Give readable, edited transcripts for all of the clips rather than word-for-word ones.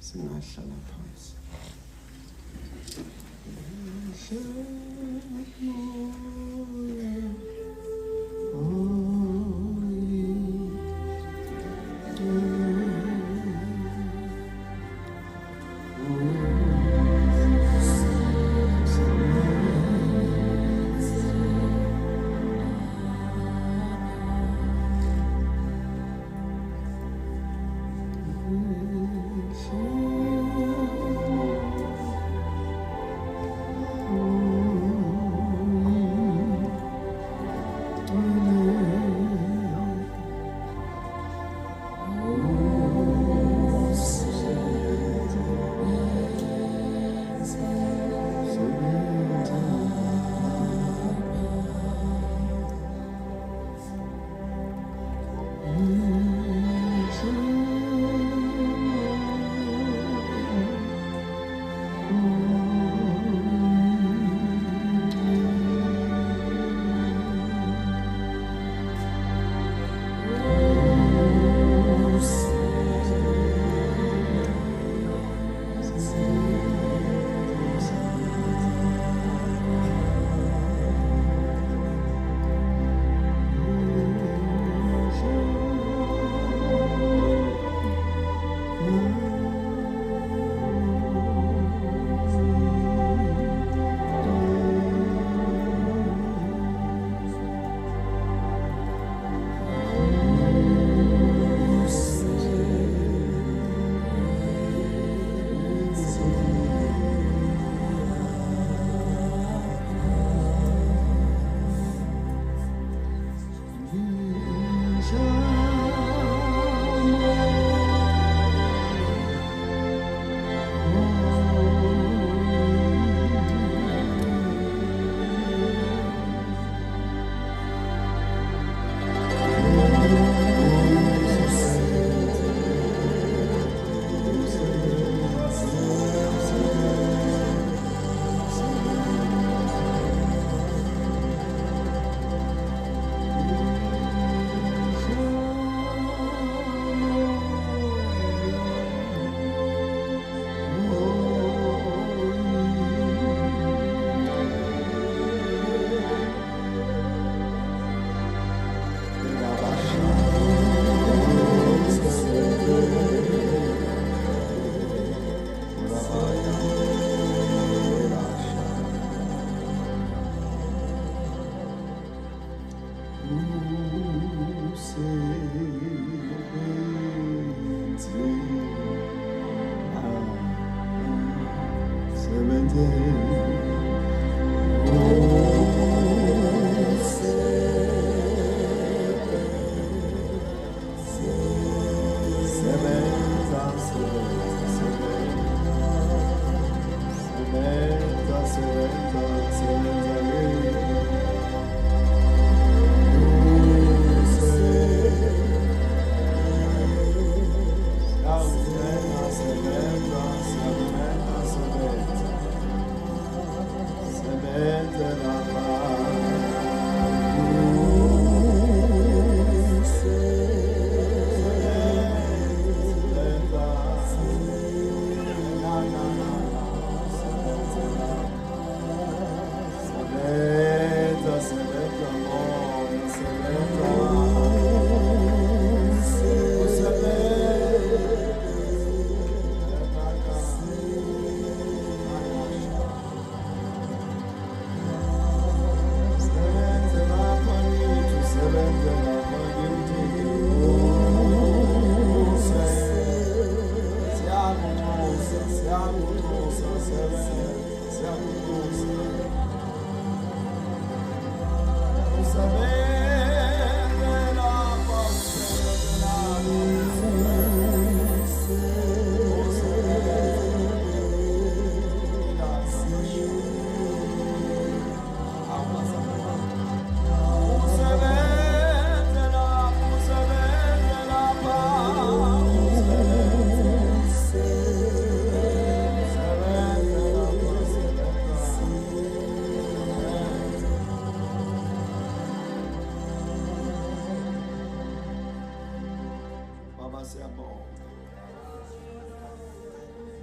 Singahlala phansi.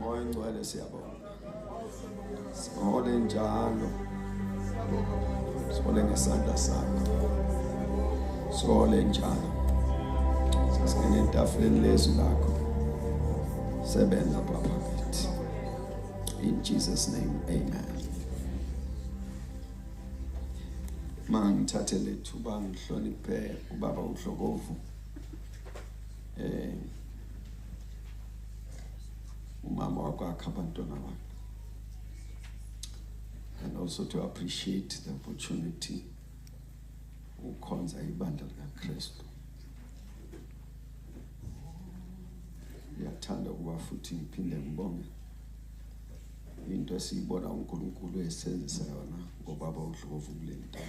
Moya ngcwele siyabonga. Sihole njalo. Sihole ngesandla sakho. Sihole njalo. Sisingene etafuleni lezwi lakho. Sebenza Baba kithi. In Jesus' name, amen. Mangithathe lethuba ngihloniphe ubaba uDlokovu. Umama wakwakhe abantwana bakhe. And also to appreciate the opportunity ukhonza ibandla likaKristu. Ngiyathanda ukuba futhi ngiphinde ngibonge into esiyibona uNkulunkulu esenzisa yona ngobaba uDlokovu kule ntaba.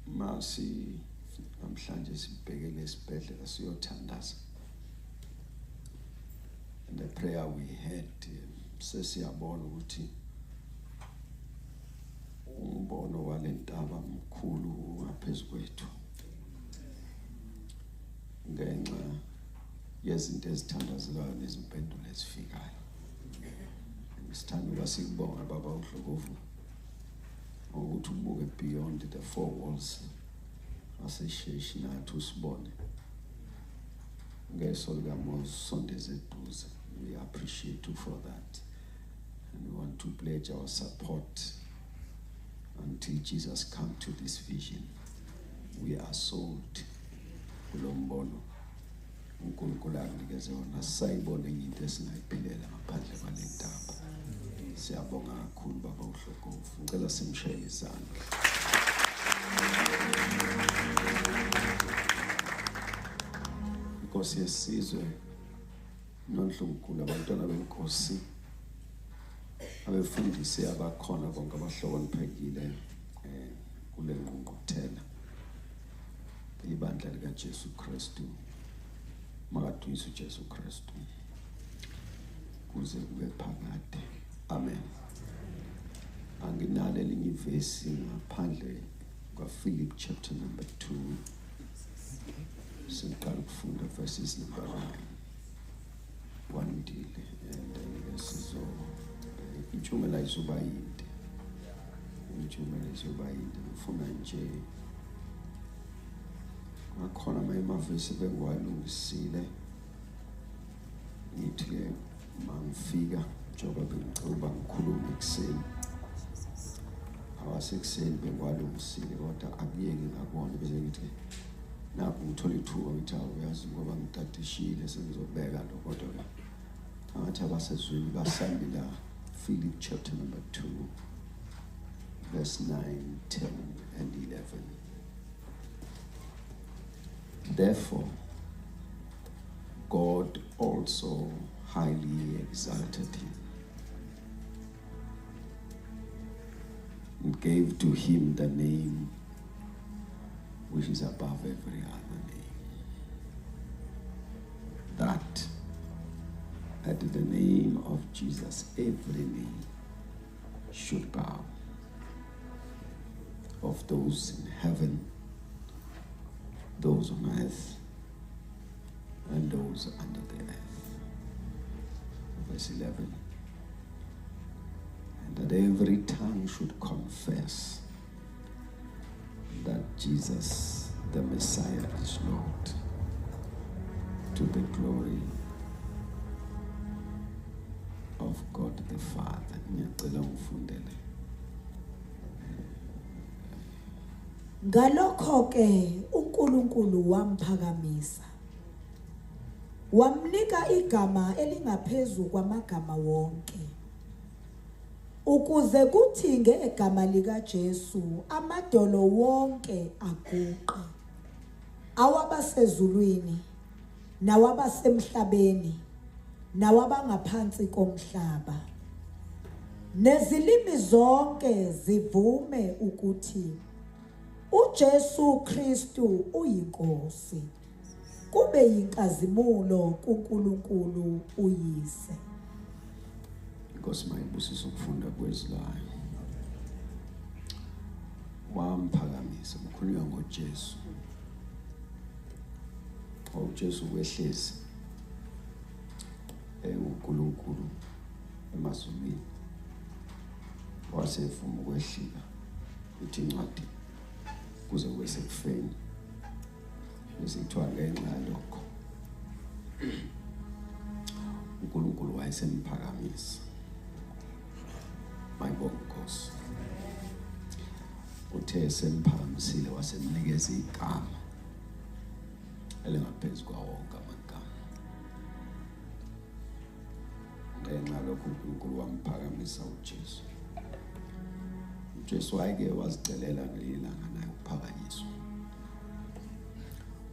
Masi namhlanje sibhekele esibhedlela siyothandaza. And the prayer we had sesiyabona ukuthi umbono walentaba mkhulu ngaphezulu kwethu. Ngenxa yezinto ezithandazelayo nezimpendulo ezifikayo. Ngisithanda ukuba sikubonga baba uDlokovu ukuthi ubuke beyond the four walls. Asesheshi nathi usibone. Ngeso likaMosondeze eduze. We appreciate you for that. And we want to pledge our support until Jesus come to this vision. We are sold. Kulombono. uNkulunkulu akunikeze wona sayibona enye into esingayiphilela ngaphandle kwalentaba. Siyabonga kakhulu baba uDlokovu. Ngicela simshayele isandla. Inkosi yesizwe noNdlunkulu abantwana benkosi abefundisi abakhona bonke abahloniphekile kule ngqungquthela ibandla likaJesu Kristu. Makaduyiswe uJesu Kristu kuze kube phakade. Amen. Anginale elinye ivesi ngaphandle kwaPhilip chapter number 2. Siqala ukufunda verses number 9. Wandile and sizo intshumayelo izoba yinde. Intshumayelo izoba yinde ngifuna nje akhona amavesi bengiwalungisile ngithi ke mangifika njengoba bengicela ngikhulume ekseni awasekuseni bengiwalungisile kodwa akuyeke ngakona bese ngithi naku ngithola ithuba ngithi uyazi ngoba ngitadishile sengizobeka lo kodwa angathi abasezweni basambila Philip chapter number 2 verse 9, 10 and 11. Therefore, God also highly exalted him and gave to him the name which is above every other name, that at the name of Jesus every knee should bow, of those in heaven, those on earth, and those under the earth. Verse 11. And that every tongue should confess that Jesus, the Messiah, is Lord, to the glory of God the Father. Ngiyacela ngifundele. Ngalokho ke uNkulunkulu wamphakamisa wamnika igama elingaphezulu kwamagama wonke ukuze kuthi ngegama lika Jesu amadolo wonke aguqe awabasezulwini nawabasemhlabeni nawabangaphansi komhlaba nezilimi zonke zivume ukuthi uJesu Kristu uyinkosi kube yinkazimulo kuNkulunkulu uyise. Inkosi mayibusise ukufunda kwezlayo. Wamphakamisa kukhulunywa ngoJesu. uJesu wehlezi uNkulunkulu emazulwini wasefuma ukwehlika uthi incwadi kuze kube sekufeni bese kuthiwa ngenxa yalokho uNkulunkulu wayesemphakamise. Mayibonge Nkosi. Uthe semphakamisile wasemnikeza igama elingaphezu kwawo wonke amagama. Ngenxa yalokho uNkulunkulu wamphakamisa uJesu. uJesu wayeke wazicelela ngelilanga naye ukuphakanyiswa.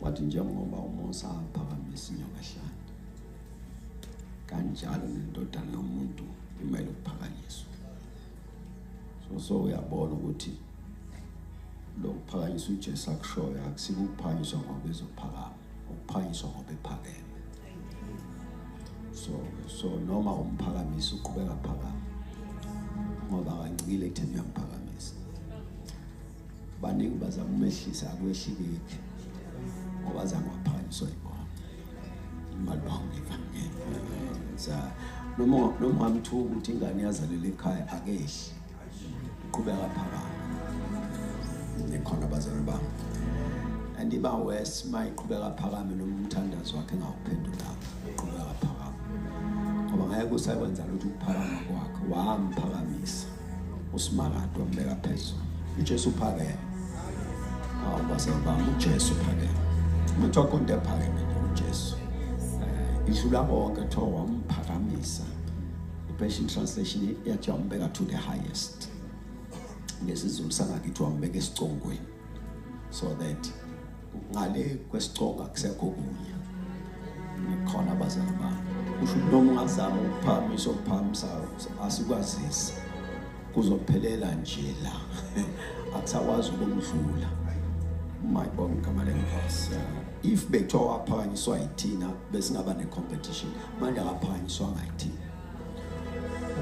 Wathi njengoba uMose aphakamisa inyoka ehlane, kanjalo nendodana yomuntu imele ukuphakanyiswa. So uyabona ukuthi lo kuphakanyiswa uJesu akushoyo akusiko ukuphakanyiswa ngoba ezophakama, ukuphakanyiswa ngoba ephakeme. So noma umphakamisa uqhubeka phakama ngoba kancikile ekutheni uyamphakamisa. Baningi bazama umehlisa akwehlike ngoba zange waphakanyiswa yibona. Imali bangivangeli. Noma ngamthuka ukuthi ingane yazalele ekhaya akehli. Uqhubeka phakama. Nekhona bazalwane bami. Andiba west mayiqhubeka phakame noma umthandazo wakhe engawuphendulanga. Uqhubeka phakama. Ngoba ngeke usakwenza lutho ukuphakama kwakhe. Wamphakamisa. Usimakade wambeka phezulu. uJesu uphakeme. Bazalwane bami uJesu uphakeme. Umuntu okonde ephakeme uJesu. Idlula konke kuthiwa wamphakamisa. iPassion Translation yathi wambeka to the highest. NgesiZulu sangakithi wambeka esicongweni. So that ngale kwesiconga kusekho kunye. Nikhona bazalwane bami. Usho noma ungazama ukuphakamisa ukuphakamisa asikwazisi. Kuzophelela nje la. Akusakwazi ukumdlula. Mayibonge igama lenkosi. If bethiwa waphakanyiswa yithina bese ngaba ne-competition, manje akaphakanyiswa ngayithina.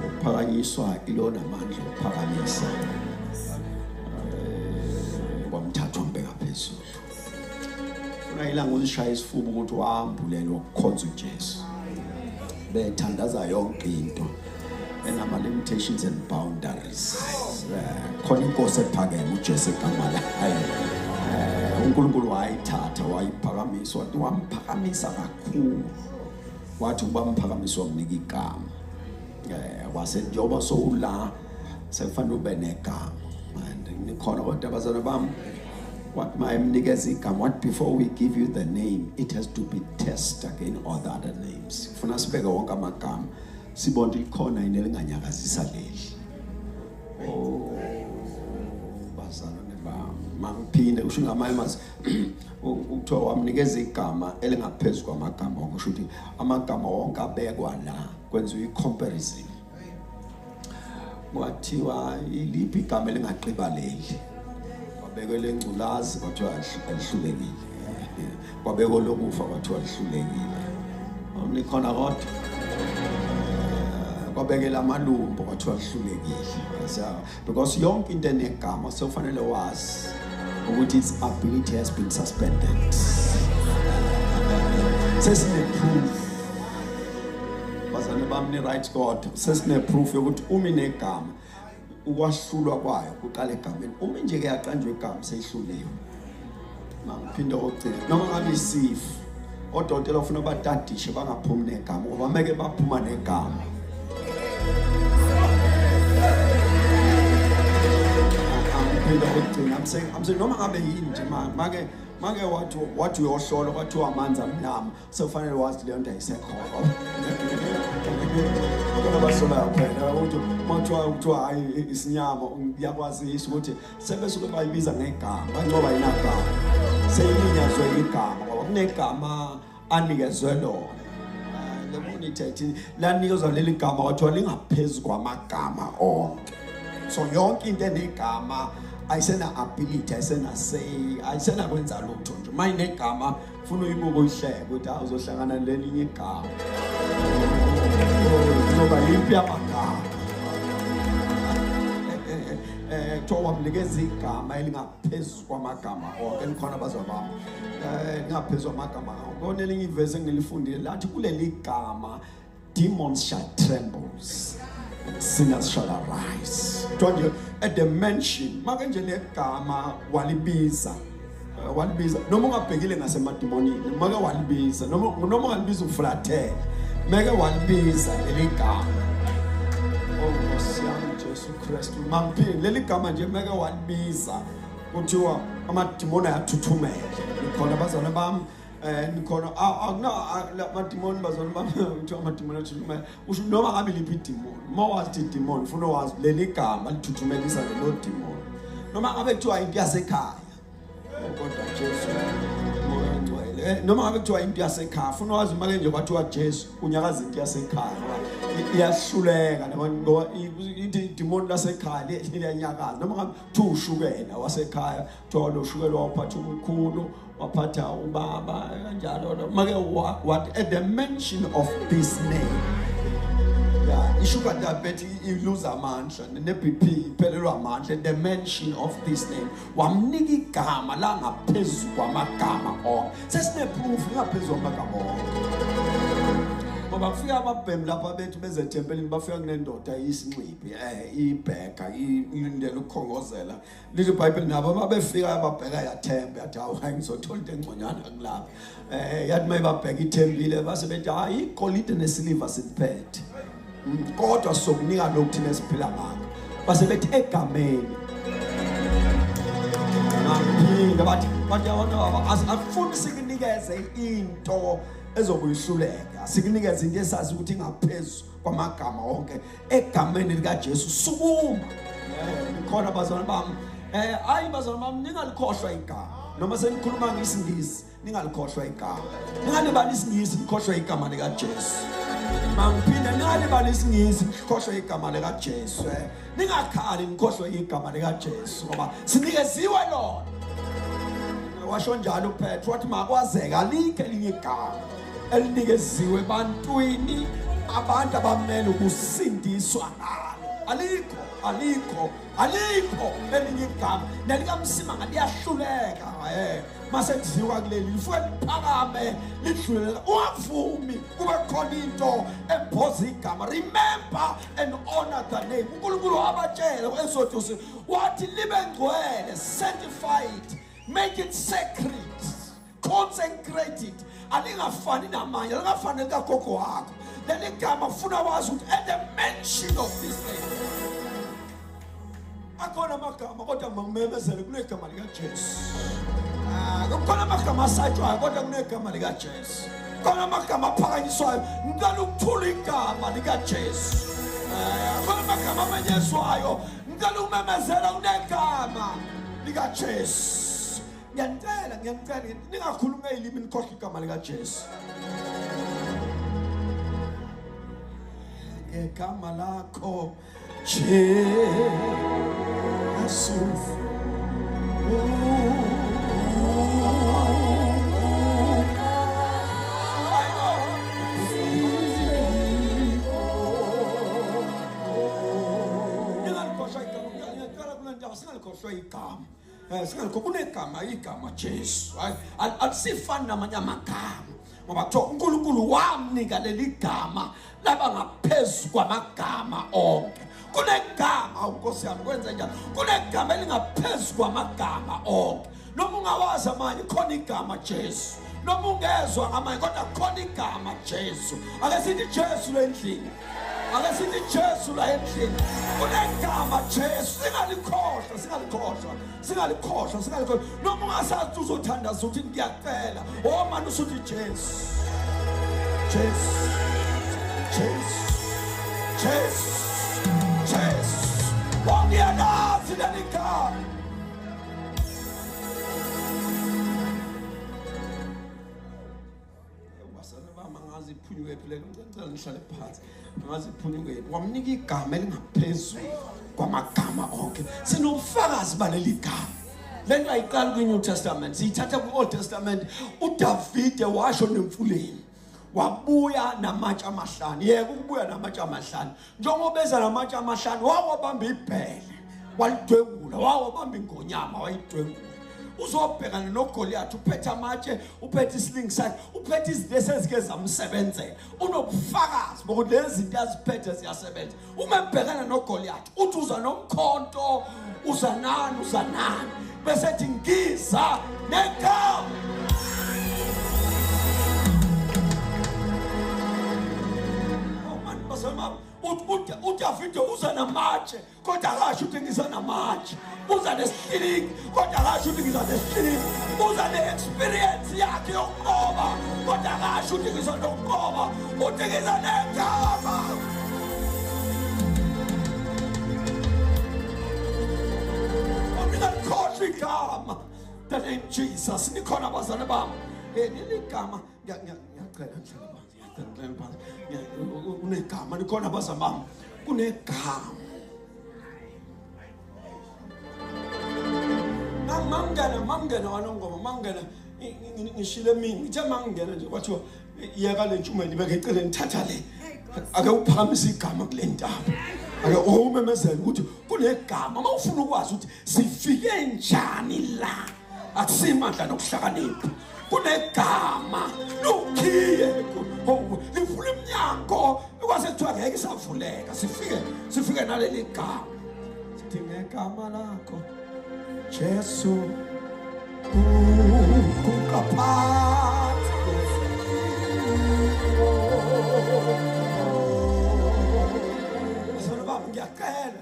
Ukuphakanyiswa ilona amandla okuphakamisa. Kwamthatha umbeka phezulu. Unayilanga uzishaya isifuba ukuthi wahambulelwa ukukhonza uJesu. Bethandaza yonke into enama-limitations and boundaries. Khona inkosi ephakeme uJesu egama layo. uNkulunkulu wayithatha wayiphakamisa wathi wamphakamisa kakhulu. Wathi ubamphakamiswa umnika igama. Wase njengoba sowula sekufanele ube negama. And nikhona kodwa abazalwane bami what mayemnikeza igama. What before we give you the name it has to be tested against all the other names. Kufuna sibeke wonke amagama sibone likhona yini elinganyakazisa leli. Bazalwane mangiphinde usho ngamanye mase ukuthiwa wamnikeza igama elingaphezulu kwamagama wonke. Usho ukuthi amagama wonke abekwa la kwenziwa i-comparison. Kwathiwa iliphi igama elingaqhiba leli. Kwabekwe lengculazi kwathiwa lihlulekile. Kwabekwe lokufa kwathiwa lihlulekile. Nikhona kodwa kwabekela amalumbo kwathiwa lihlulekile. Because yonke into enegama sofanele wazi ukuthi its ability has been suspended. Sesine proof. Bazalwane bami ni right God. Sesine proof yokuthi uma inegama ukwahlulwa kwayo kuqala egameni. Uma nje ke yaqanjwe igama seyihluliwe. Mangiphinde okugcina noma ngabe isifo. Odokotela ufuna batadishe bangaphumi negama ngoba meke baphuma negama. I'm saying noma ngabe yini nje make wathi uyohlola kwathiwa amanzi amnyama sofanele wazi leyo nto ayisekhona. Kodwa basola yaphela ukuthi kuthiwa hayi isinyama uyakwazi ukuthi sebesuke bayibiza ngegama bancoba inagama seyininyazwe igama ngoba kunegama anikezwe lona. Lemunithethi lanikezwa leli gama kwathiwa lingaphezulu kwamagama onke. So yonke into enegama ayisena ability ayisena say ayisena kwenza lutho nje. Manje negama ufuna uyibuka uyihleke ukuthi awuzohlangana lelinye igama. Ngoba yiphi amagama. Kuthiwa wamnikeza igama elingaphezulu kwamagama onke. Nikhona bazalwane bami. Lingaphezulu kwamagama onke. Kone elinye ivesi engilifundile lathi kuleli gama demons shall tremble, sinners shall arise. At the mention, makanje legama walibiza. Walibiza noma ungabhekile ngasemademonini maka walibiza noma ungalibiza uflathe meke walibiza leli gama oh Nkosi yami Jesu Kristu mamphini leli gama nje meke walibiza kuthiwa amademoni ayathuthumela nikhona bazana bami nikhona amademoni bazana bami kuthiwa amademoni ayathuthumela usho noma ngabe liphi idemoni mawazi idemoni ufuna wazi leli gama lithuthumelisa lo demoni noma ngabe kuthiwa into yasekhaya kodwa Jesu moya ngcwele noma ngabe kuthiwa into yasekhaya ufuna wazi uma nje kwathiwa Jesu unyakaza into yasekhaya iyahluleka ngoba idemoni lasekhaya liyanyakaza noma ngabe ushukela wasekhaya kuthiwa lo shukela waphatha umkhulu waphatha ubaba kanjalo make what at the mention of this name ishuka diabetes lose amandla ne-BP iphelelwa amandla the mention of this name wamnika igama la ngaphezulu kwamagama onke sesineproof ngaphezulu kwamagama onke ngoba kufika ababhemi lapha bethu bezethempelini bafika kunendoda isinxibi ibheka ilindele ukukhongozela lithi iBhayibheli nabo babefika ababheka yathemba yathi hayi ngizothola into engconyana kulapha yathi mayibabheka ithembile base bethi hayi igolide nesiliva siphethe kodwa sokunika lokhu thina siphila ngakho base bethi egameni ngaphinda bathi yabona asifuni sikunikeze into ezokuyihluleka sikunikeze into esazi ukuthi ingaphezulu kwamagama onke egameni lika Jesu sukuma khona bazana bami ayi bazana bami ningalikhohlwa igama noma senikhuluma ngesingisi ningalikhohlwa igama ningalibali isingisi nikhohlwa igama lika Jesu mangiphinda ningalibali isingisi nikhohlwa igama lika Jesu ningakhali nikhohlwa igama lika Jesu ngoba sinikeziwe lona washo njalo uPetro wathi makwazeka alikho elinye igama elinikeziwe ebantwini abantu abamele ukusindiswa ngalo alikho elinye igama nelikamsima ngaliyahluleka mase kuziwa kuleli lifuke liphakame lidlulela ungavumi kube khona into emphoza igama remember and honor the name uNkulunkulu wabatshela eSodus wathi libe ngcwele sanctified make it sacred consecrate it alingafani namanye alingafani likagogo wakho leli gama ufuna wazi ukuthi at the mention of this name akhona amagama kodwa mangimemezele kunegama lika Jesu kukhona amagama asatshwayo kodwa kunegama lika Jesu khona amagama aphakanyiswayo ngicela ukuthula igama lika Jesu khona amagama amenyeswayo ngicela ukumemezela kunegama lika Jesu ngiyacela ningakhulumi ngezilimi nikhohle igama lika Jesu ngegama lakho Jesu singalikhohlwa igama singalikho kunegama igama Jesu alisifani namanye amagama ngoba kuthiwa uNkulunkulu wamnika leli gama laba ngaphezulu kwamagama onke kunegama uNkosi yami kwenza njalo kunegama elingaphezulu kwamagama onke noma ungawazi amanye khona igama Jesu noma ungezwa ngamanye kodwa khona igama Jesu ake sithi Jesu lendlini ake sithi Jesu la endlini kunegama Jesu singalikhohlwa noma ungasazi uzothandaza uthi ngiyacela manje usuthi Jesu wangiyalazi leli gama ngazi iphunyuke phela ngicela ngihlale phansi ngazi iphunyuke wamnika igama elingaphezulu kwamagama onke sinofakazi baleli gama lento ayiqala kwiNew Testament siyithatha kwiOld Testament uDavide washo nemfuleni wabuya namatshe amahlanu yeke ukubuya namatshe amahlanu njengoba eza namatshe amahlanu wawabamba ibhele walidwengula wawabamba ingonyama wayidwengula uzobhekana noGoliath uphethe amatshe uphethe isilingi sakhe uphethe izinto esezike zamsebenzela unobufakazi bokuthi lezi zinto aziphethe ziyasebenza uma ebhekana noGoliath uthi uza nomkhonto uza nani bese ethi ngiza negama basema uDavide uza namatshe kodwa akasho ukuthi ngiza namatshe uza nesihlingi kodwa akasho ukuthi ngiza nesihlingi uza neexperience yakhe yokunqoba kodwa akasho ukuthi ngiza nokunqoba uthi ngiza negama ngikhohlwa igama the name Jesus nikhona abazali bami leli gama ngiyacela unegama nikhona abazali bami kunegama mangena wanongoma mangena ngishile mina ngithe mangena nje kwathiwa yeka le ntshumayelo ibeke eceleni thatha le ake uphakamisa igama kule ndaba ake umemezela ukuthi kunegama mawufuna ukwazi ukuthi sifike njani la akusimandla nokuhlakanipha kunegama lukhiye livula iminyango kwase kuthiwa ngeke isavuleka sifike naleli gama sithi ngegama lakho Jesu ukaphathi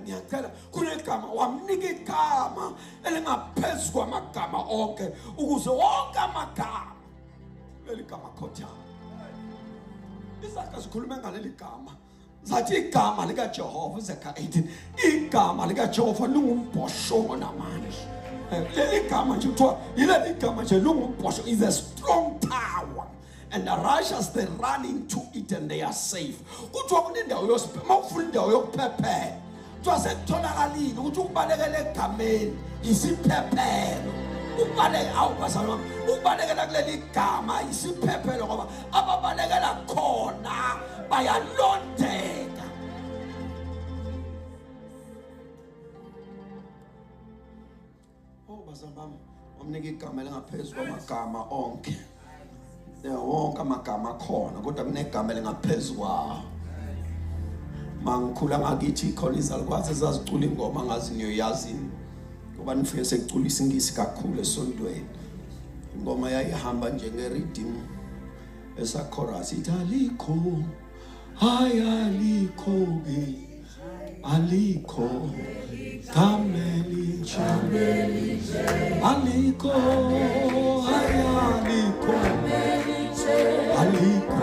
ngiyacela kunegama wamnika igama elingaphezu kwamagama onke ukuze wonke amagama leli gama khothana izakha sikhuluma ngaleli gama zathi igama lika Jehova Zeka 18 igama lika Jehova lungumbhosho namandla leli gama nje kuthiwa yileli gama nje lungumbhosho is a strong tower and the righteous they run into it and they are safe kuthiwa kunendawo yosipha ufuna indawo yokuphephela kuthiwa sekuthonakalile ukuthi ukubalekela egameni isiphephelo ukubaleka awubazali wami ukubalekela kuleli gama isiphephelo ngoba ababalekela khona bayalondeka bazali bami wamnika igama elingaphezu kwamagama onke wonke amagama akhona kodwa kunegama elingaphezu kwawo mangikhula ngakithi khona izalukwazi ezazicula ingoma ngazi niyoyazini ngoba nifike sekucula isingisi kakhulu esontweni ingoma yayihamba njengerhythm esa chorus ithi alikho alikho kameli aliko aliko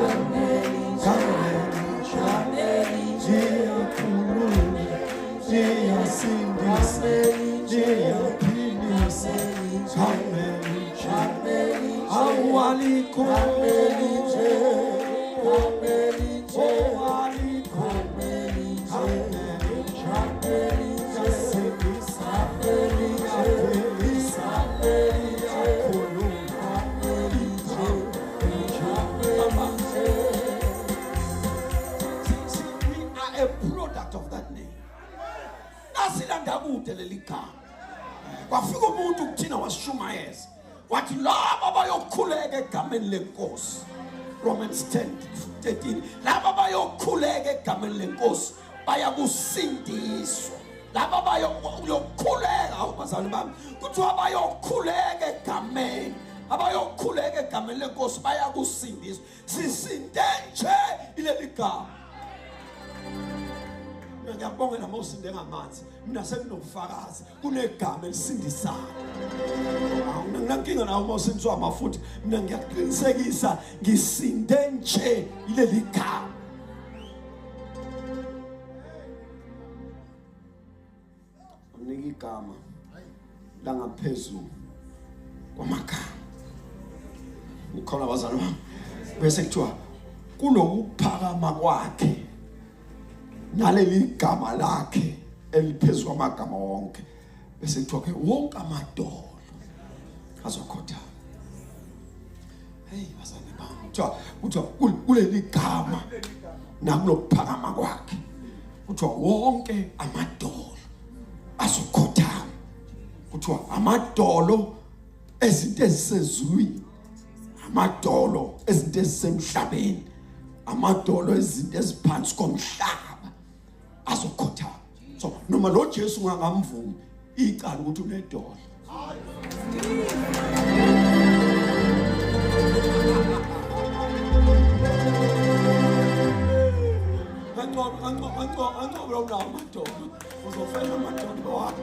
kwafika umuntu kuthina wasishumayeza wathi laba bayokhuleka egameni lenkosi Romans 10:13 laba bayokhuleka egameni lenkosi bayakusindiswa laba bayokhuleka abazali bami kuthiwa bayokhuleka egameni abayokhuleka egameni lenkosi bayakusindiswa sisinde nje ileli gama ngiyabonga namusinde ngamanzi mina sekunobufakazi kunegama elisindisayo nginankinga nawo mawusindiswa amafutha mina ngiyaqinisekisa ngisinde nje ileli gama amnika igama langaphezulu kwamagama nikhona abazali bami bese kuthiwa kulokuphakama kwakhe naleli gama lakhe eliphezulu kwamagama wonke bese kuthiwa ke wonke amadolo azokhotha hey bazali bami kuthiwa kuleli gama nakulokuphakama kwakhe kuthiwa wonke amadolo azokhotha kuthiwa amadolo ezinto ezisezulwini, amadolo ezinto ezisemhlabeni, amadolo ezinto eziphansi komhlaba azokhothama. So noma lo Jesu ungangamvumi icala ukuthi unedolo. Ancoba lo amadolo uzofela amadolo wakho.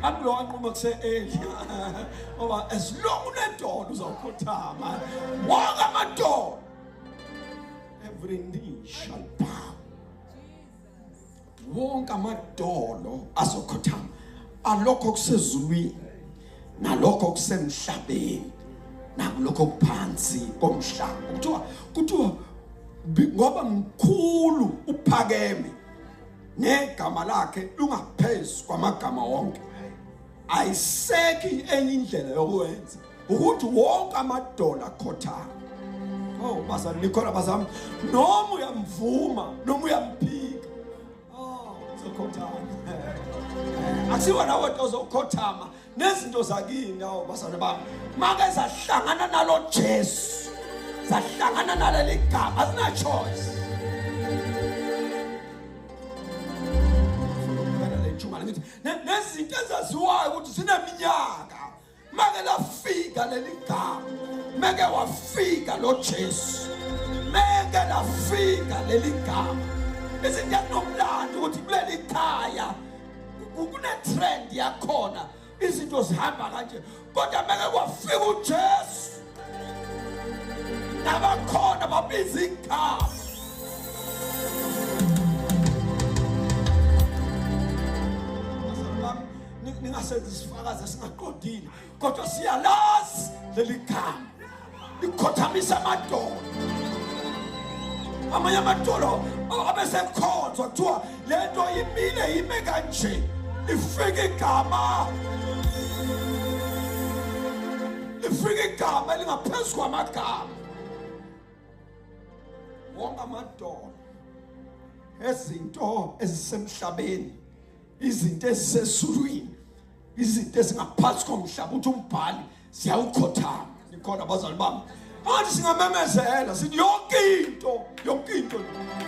Amlo anquma kuse-8 ngoba as long unedolo uzawukhothama. Wonke amadolo, every knee shall bow. Wonke amadolo azokhothama, alokho kusezulwini nalokho kusemhlabeni nakulokho kuphansi komhlaba. Kuthiwa ngoba mkhulu uphakeme negama lakhe lungaphezulu kwamagama wonke, ayisekho enye indlela yokwenza ukuthi wonke amadola akhothama. Oh bazali nikhona bazami, noma uyamvuma noma uyamphika, uzokhothama. Akusiwa nawe ozokhothama nezinto zakini nawo bazali bami, make zahlangana nalo Jesu, zahlangana naleli gama, asina choice. Nezinto ezaziwayo ukuthi sineminyaka, make lafika leli gama, make wafika lo Jesu, make lafika leli gama. Izinto ezinomlando ukuthi kuleli khaya kune trend yakhona, izinto zihamba kanje, kodwa make wafika uJesu nabakhona babiza igama. Ningasenza isifakazi esingaqondile, kodwa siyalazi leli gama likhothamisa amadolo. Amanye amadolo abesekhonzwa kuthiwa lento imile ime kanje, lifika igama, lifika igama elingaphezu kwamagama. Wonke amadolo ezinto ezisemhlabeni, izinto ezisezulwini, izinto ezingaphansi komhlaba, uthi umbhali siyawukhothama. Nikhona abazali bami, manje singamemezela sithi yonke into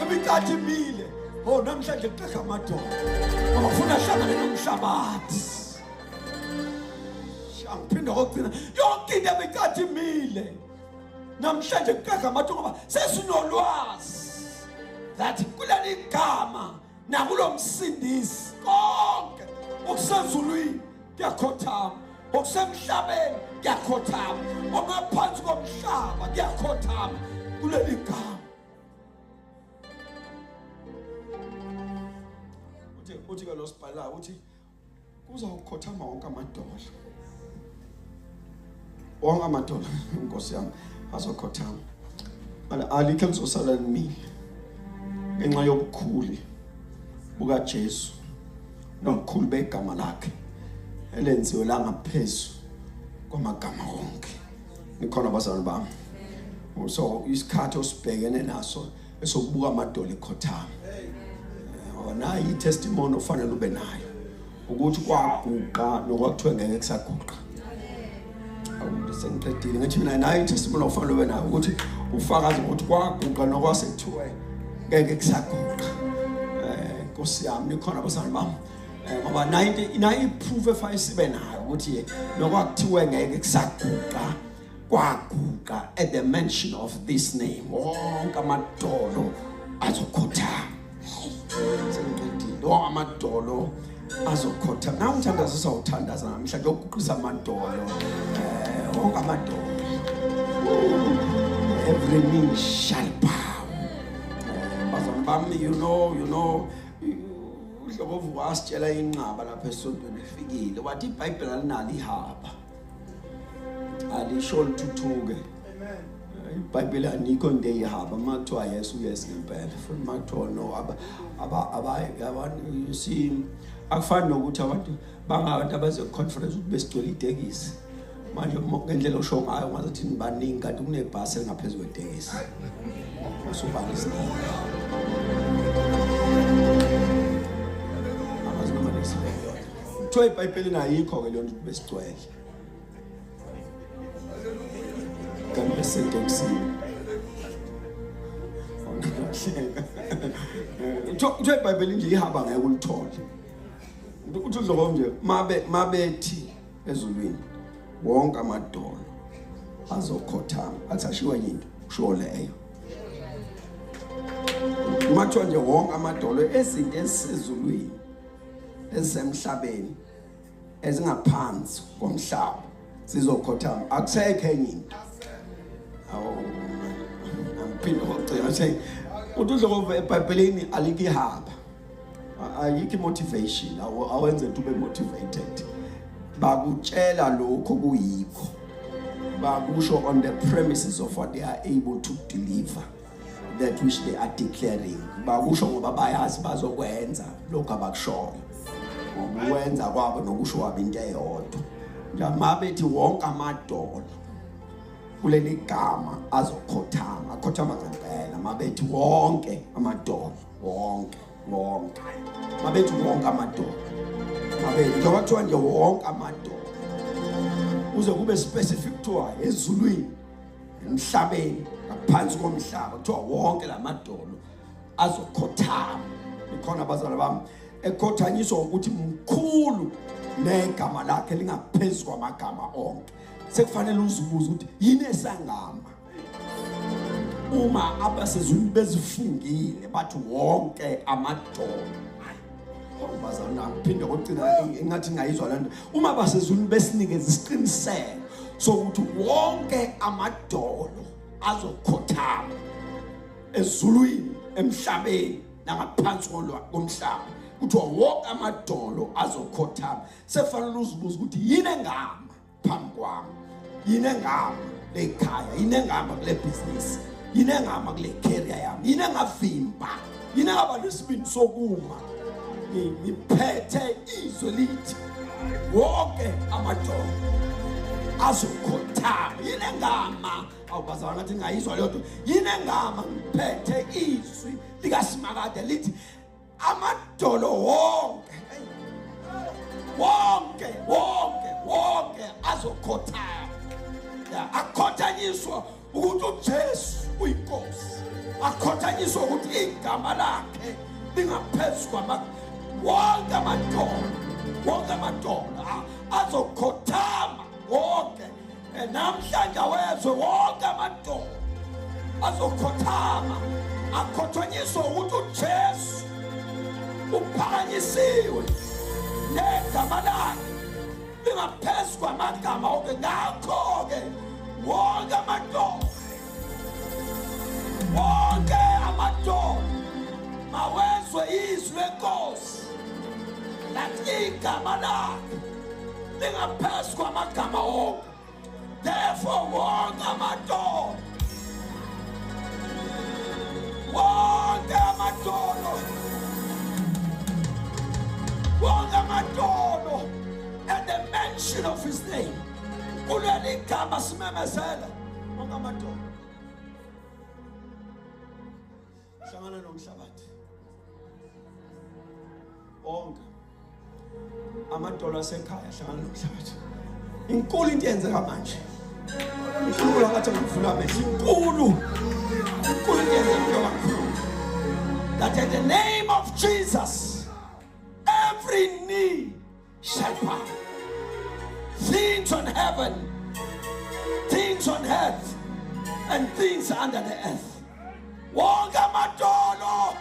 ebikade imile, namhlanje kuqeka amadolo abafuna ahlangane nomhlabathi. Ngiphinda kokugcina, yonke into ebikade imile namhlanje kuqeka amadolo ngoba sesinolwazi that kuleli gama nakulo msindisi konke okusezulwini kuyakhothama, okusemhlabeni kuyakhothama, okungaphansi komhlaba kuyakhothama kuleli gama. Uthi ke lo sibhalayo uthi kuzawukhothama wonke amadola. Wonke amadola, Nkosi yami, azokhothama. Alikho elizosala limile ngenxa yobukhulu buka Jesu nobukhulu begama lakhe elenziwe la ngaphezu kwamagama wonke. Nikhona abazali bami, so isikhathi osibhekene naso esokubuka amadola ekhothama. Nayi testimony ofanele ube nayo ukuthi kwaguqa nokwakuthiwe ngeke kusaguqa. Sengiqedile ngithi mina nayi testimony ofanele ube nayo ukuthi ufakaze ukuthi kwaguqa nokwasethiwe ngeke kusaguqa. Nkosi yami, nikhona abazali bami, ngoba nayi proof efayisibe nayo ukuthi nokwakuthiwe ngeke kusaguqa, kwaguqa at the mention of this name. Wonke amadolo azokhothama. Wonke amadolo azokhothama. Nawe umthandazo usawuthandaza namhlanje ukuqisa amadolo. Wonke amadolo, every knee shall bow. Bazali bami, you know uHlobo wasitshela inqaba lapha esontweni lifikile, wathi iBhayibheli alinalo ihaba, alisho lithuthuke. iBhayibheli anikho into eyihaba, makuthiwa yes uyes ngempela, futhi makuthiwa no abantu si akufani nokuthi abantu bangabantu abaze conference ukuthi besigcwele itekisi. Manje ngendlela osho ngayo ngathi baningi kanti kunebhasi engaphezulu kwetekisi. Usubhala isiningi. kuthiwa eBhayibhelini ayikho ke leyo nto besigcwele kanti besenteksini kuthiwa eBhayibhelini nje ihamba ngeke ulithole uthi udloko nje mabethi ezulwini wonke amadolo azokhothama athi ashiwa yinto usho leyo mathiwa nje wonke amadolo ezinto ezisezulwini ezisemhlabeni ezingaphansi komhlaba sizokhothama akusekho enye into ampilo ngicela nje ududlo eBhayibhelini alikihamba ayikho motivation awenze ube motivated bakutshela lokho kuyikho bakusho on the premises of what they are able to deliver that which they are declaring bakusho ngoba bayazi bazokwenza lokho abakushoyo ukwenza kwabo nokusho kwabo into eyodwa njamabethi wonke amadolo kuleli gama azokhothama akhothama ngempela mabethi wonke amadolo wonke mabethi wonke amadolo mabethi njengoba kuthiwa nje wonke amadolo uze kube specific kuthiwa ezulwini emhlabeni ngaphansi komhlaba kuthiwa wonke lamadolo azokhothama ikhona abazali bami ekhothanyiswa ukuthi mkhulu negama lakhe lingaphezulu kwamagama onke sekufanele uzibuze ukuthi yini esangama uma abasezulwini bezifungile bathi wonke amadolo bazana phinde kugcina engathi ngayizwa lento uma basezulwini besinikeza isiqiniseko sokuthi wonke amadolo azokhothama ezulwini emhlabeni nangaphansi komhlaba kuthiwa wonke amadolo azokhothama sefanele uzibuza ukuthi yini engama phambi kwami yini engama lekhaya yini engama kule business yini engama kule career yami yini engavimba yini engaba lesibindi sokuma ngiphethe izwe lithi wonke amadolo azokhothama yini engama awubazana ngathi ngayizwa leyo nto yini engama ngiphethe izwi likaSimakade lithi amadolo wonke azokhothama akhothanyiswa ukuthi uJesu uyinkosi akhothanyiswa ukuthi igama lakhe lingaphezu wonke amadolo azokhothama wonke namhlanje wezwe wonke amadolo azokhothama akhothanyiswa ukuthi uJesu uphakanyisiwe negama lakhe lingaphezu kwamagama onke ngakho-ke wonke amadolo mawezwe izwi lenkosi lathi igama lakhe lingaphezu kwamagama onke therefore wonke amadolo at the mention of his name kuleli gama simemezela wonke amadolo hlangana nomhlabathi wonke amadolo asekhaya hlangana nomhlabathi inkulu into yenzeka manje inkulu akathi ngivula amehlo inkulu into yenzeka kakhulu that at the name of Jesus every knee shall bow, things on heaven, things on earth, and things under the earth. Wonke amadolo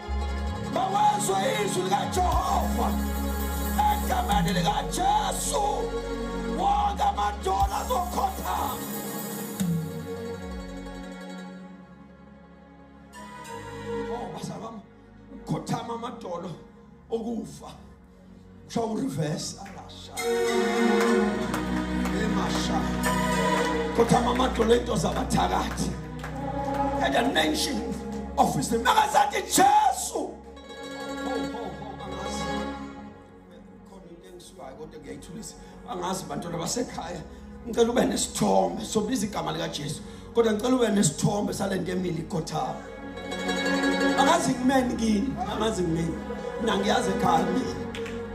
mawezwe izwi likaJehova egameni likaJesu wonke amadolo azokhothama. Basabam ukhothama amadolo okufa usho reverse alasha emasha khothama amadolo into zabathakathi at the nation of his name akazathi Jesu kodwa ngiyayithulisa angazi bantwana basekhaya ngicela ube nesithombe sobiza igama lika Jesu kodwa ngicela ube nesithombe salento emili ikhothama angazi ngimeni kini angazi ngimeni mina ngiyazi ekhaya mina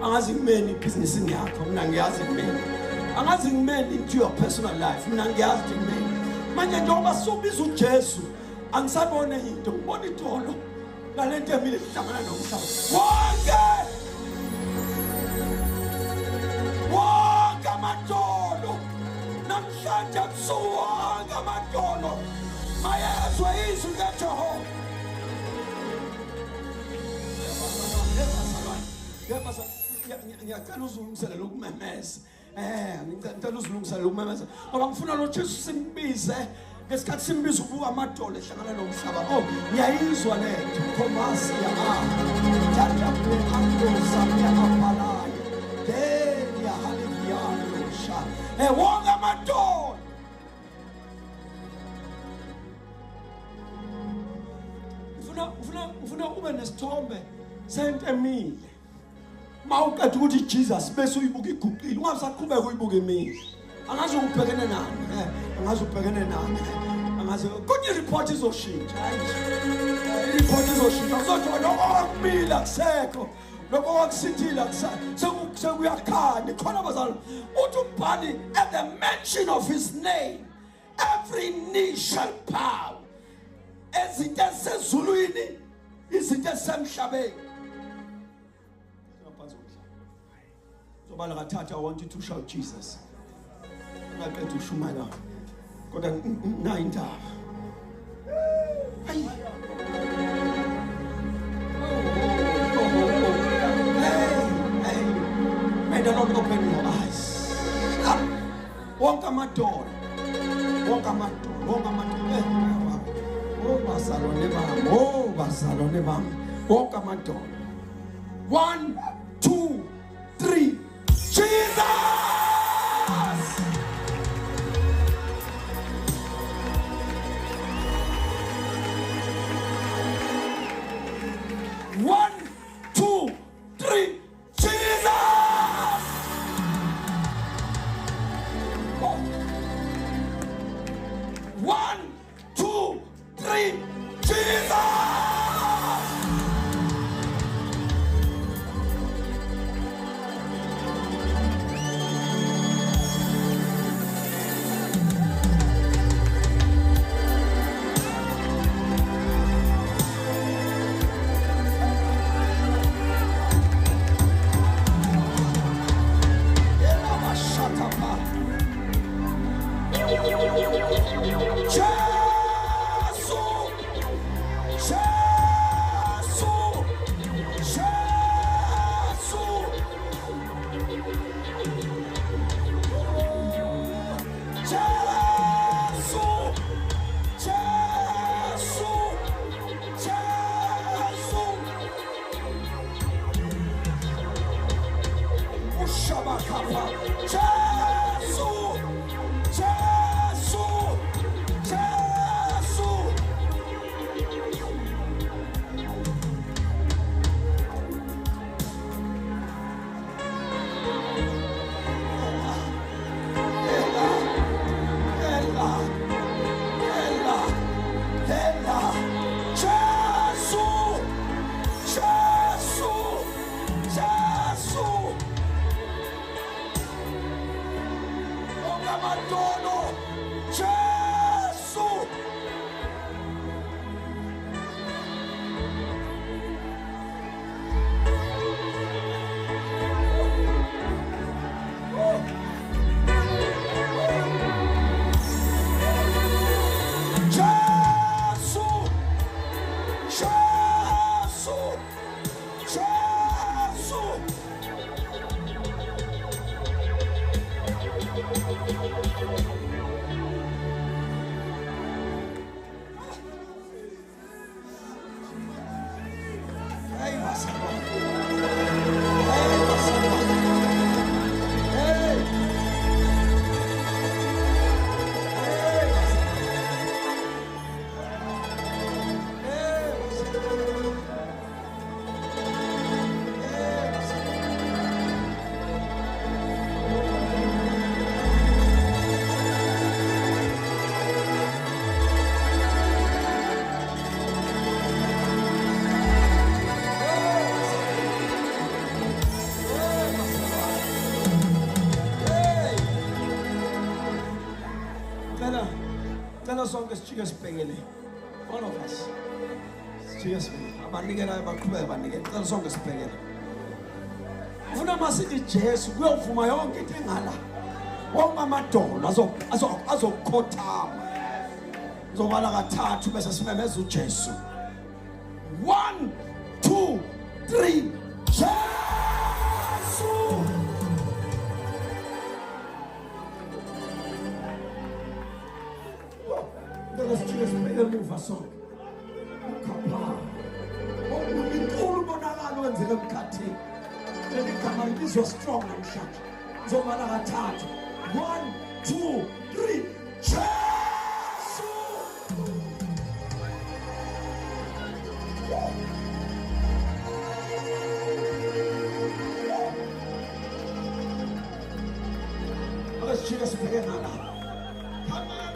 angazi ngimeni ibhizinisini yakho, mina ngiyazi ngimeni. Angazi ngimeni into your personal life, mina ngiyazi ngimeni. Manje njengoba sobiza uJesu, angisabone into, ngibona idolo ngalento emile ihlangana nomhlaba. Wonke amadolo namhlanje akusuwonke amadolo mayezwe izwi likaJehova. Ngiyacela uzilungisele ukumemeza. Ngicela uzilungisele ukumemeza. Ngoba ngifuna lo Jesu simbize ngesikhathi simbiza ukubuka amadolo ehlangana nomhlaba. Oh, ngiyayizwa lethu Thomas ya Tata Andosa yaphalaya. Ya hallelujah. Wonke amadolo. Ngifuna ube nesithombe sento emile. Mawuqeda ukuthi Jesus bese uyibuka iguqile, ungasaqhubeka uyibuka emile. Angazi ubhekene nani, angazi ubhekene nani. Angazi konke report izoshintsha. Report izoshintsha. Uzothi lokho akumila kusekho. Lokho kwakusithila sekuyakhanya khona bazali. Uthi umbhali at the mention of his name every knee shall bow. Ezinto ezisezulwini, izinto ezisemhlabeni. Sobala kathatha, I want you to shout Jesus. Ngaqeda ushumela. Kodwa na indaba. Hey. May the Lord open your eyes. Wonke amadolo. Wonke amadolo. Wonke amadolo. Oh, bazalwane bami. Wonke amadolo. 1, 2, 3. Jesus! 1, 2, 3. Jesus! Oh. 1, 2, 3. Jesus! Jesus! Ngicela sonke sijike sibhekele. All of us. Sijike sibhekele. Abanikelayo baqhubeka banikele. Ngicela sonke sibhekele. Ufuna masithi Jesu kuyovuma yonke into engala. Wonke amadolo azokukhothama. Ngizobala kathathu bese simemeza uJesu. 1 2 3 Jesu. Let's just make a move sonke. Kapha. Inkulu bonakalo wenzeke emkhathini. Leligama libizwa strong namhlanje. Ngizobala kathathu. 1 2 3 Jesu. Let's just begin now. Come on.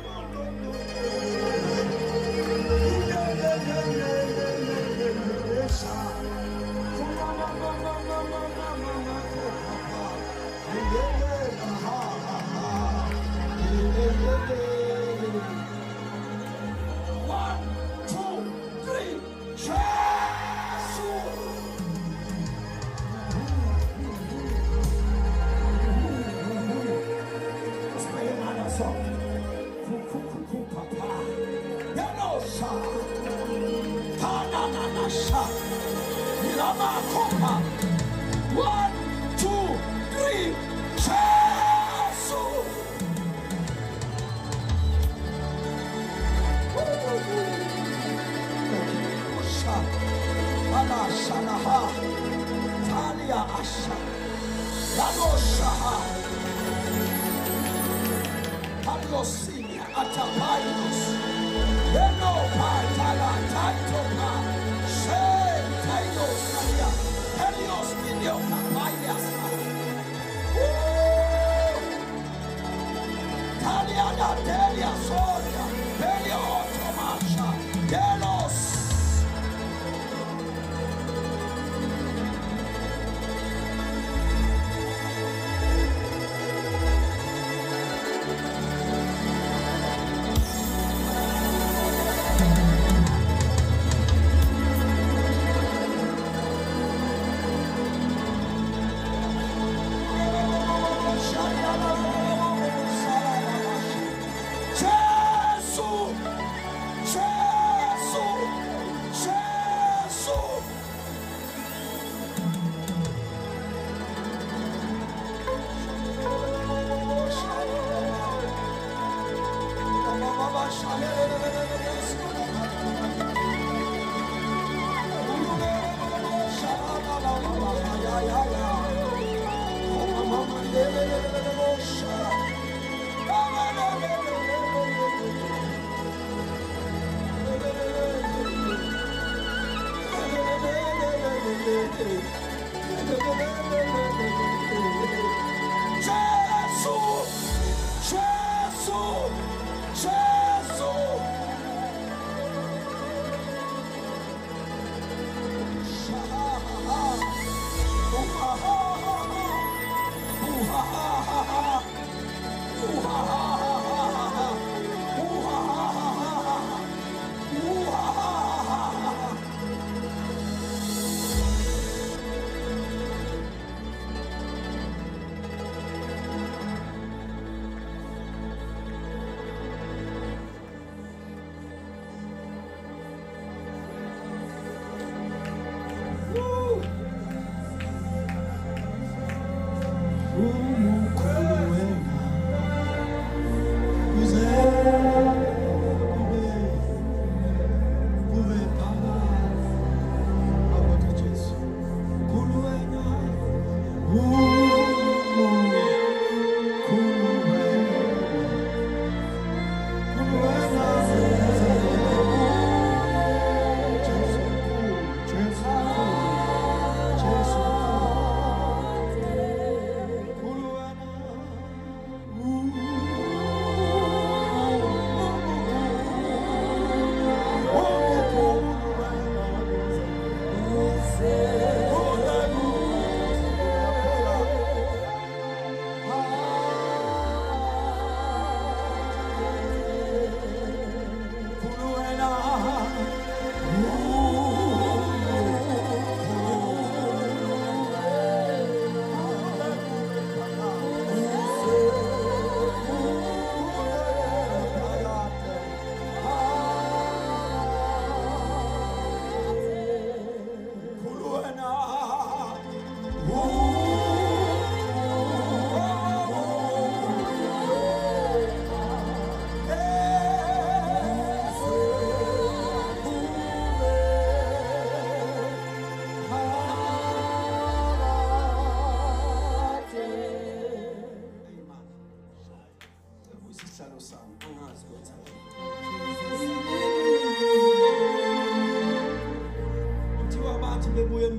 Jesu.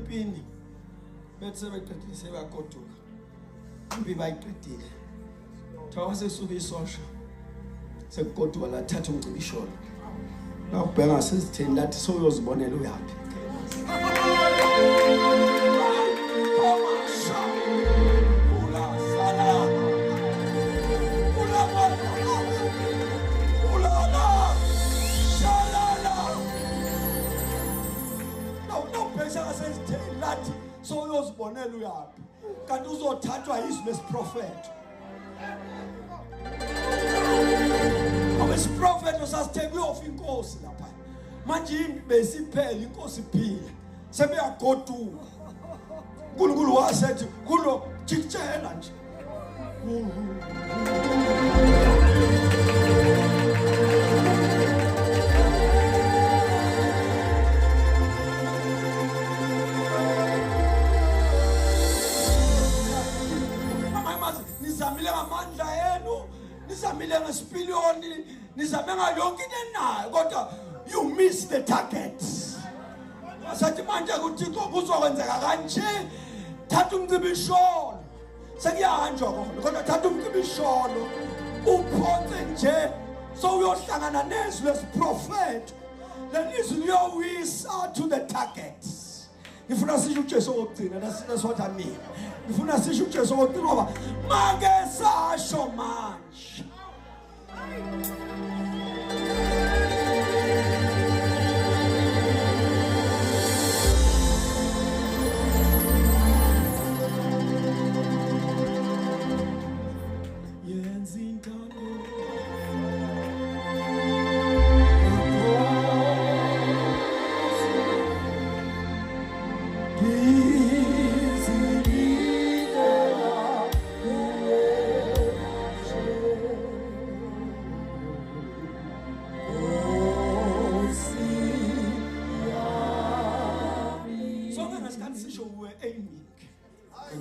empini bethi sebeqedile sebagoduka impi bayiqedile thoba sesuka isosha sekugoduka lathatha umcibisholo la ubheka sesitheni lathi soyozibonela uyapi so uyozibonela uyapi kanti uzothathwa izwi lesiprofeti abesiprofeti osasithe kuyofa inkosi lapha manje besiphela inkosi iphila sebeyagoduka uNkulunkulu wasethi kulo jikijela nje nizamile ngamandla yenu nizamile ngesipiliyoni nizame ngayonke into enayo kodwa you miss the target asathi manje kuThixo kuzokwenzeka kanje thatha umcibisholo sekuyahanjwa kodwa thatha umcibisholo uphonse nje so uyohlangana nezwi lesiprofeti lelizwi liyowisa to the target ngifuna sisho uJesu okugcina that's what I mean ngifuna sisho uJesu okugcina ngoba make sasho manje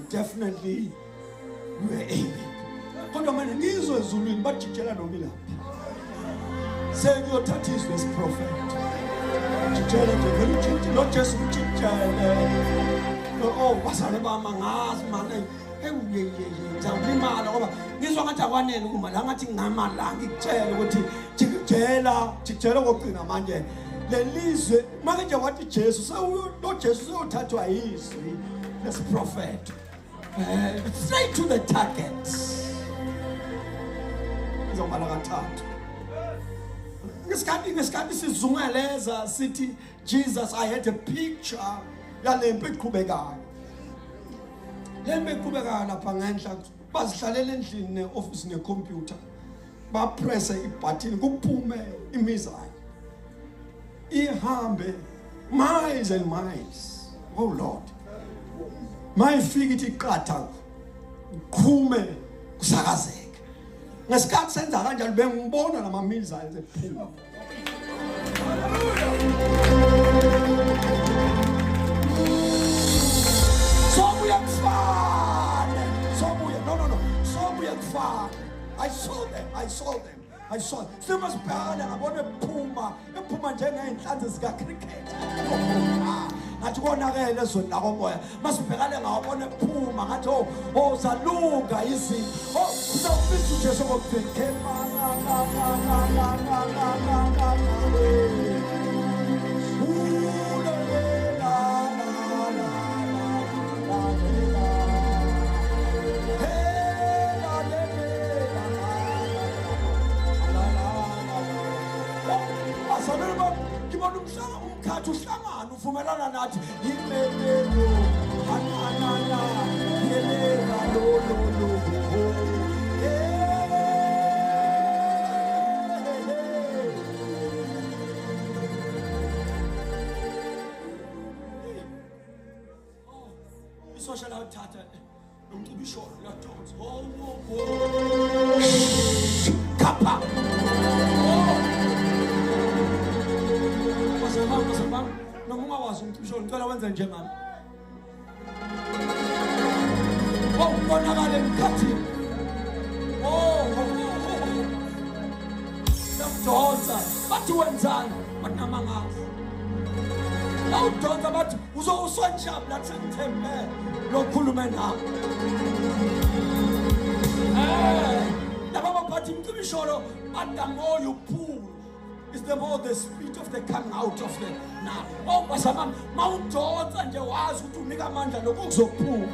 definitely we were aiming kodwa manje ngizwe ezulwini bajikela nomila sengiyothatha izwi lesiprofeti jikela nje vele jikela lo Jesu jikela oh basale bama ngazi manje ngizawulimala ngoba ngizwa ngathi akwanele uma la ngathi ngingamalanga ikutshela ukuthi jikela kokugcina manje lelizwe make nje wathi Jesu lo Jesu uyothathwa izwi lesiprofeti straight to the target. Ngizobala kathathu. Ngesikhathi sizungeleza sithi Jesus I had a picture yalempe iqhubekayo. Lempe iqhubekayo lapha ngenhla bazihlalela endlini neoffice necomputer. Ba press ibutton kuphume imizayo. Ihambe miles and miles. Oh Lord. Mayifika ithi iqatha uqhume kusakazeka ngesikhathi senza kanjalo bengibona lama miles ayephuma sobuya kufana sobuya kufana I saw them simasibhekana ngabona ephuma njengeyinhlanzi zika cricket ngathi konakele ezweni lakomoya masibhekane ngawabona ephuma ngathi zalunga izinto uzawufisa uJesu ngokubhekema umkhathi uhlangana uvumelana nathi yimelo hanana yelela lo isosha la uthatha nomcibisholo uyadonsa kapha Masabang, noma ungawazi umcibisholo ngicela wenze njengami. Bonakala emkhathini. Yamdonsa, bathi wenzani? Bathi namangazi. mawudonsa bathi usonjabula sengithembe lokhulume nami laba baphathi imcibisholo but the more you pull is the more the spirit of the come out of the now. Oh basama mawudonsa nje wazi ukuthi unika amandla lokuzophuma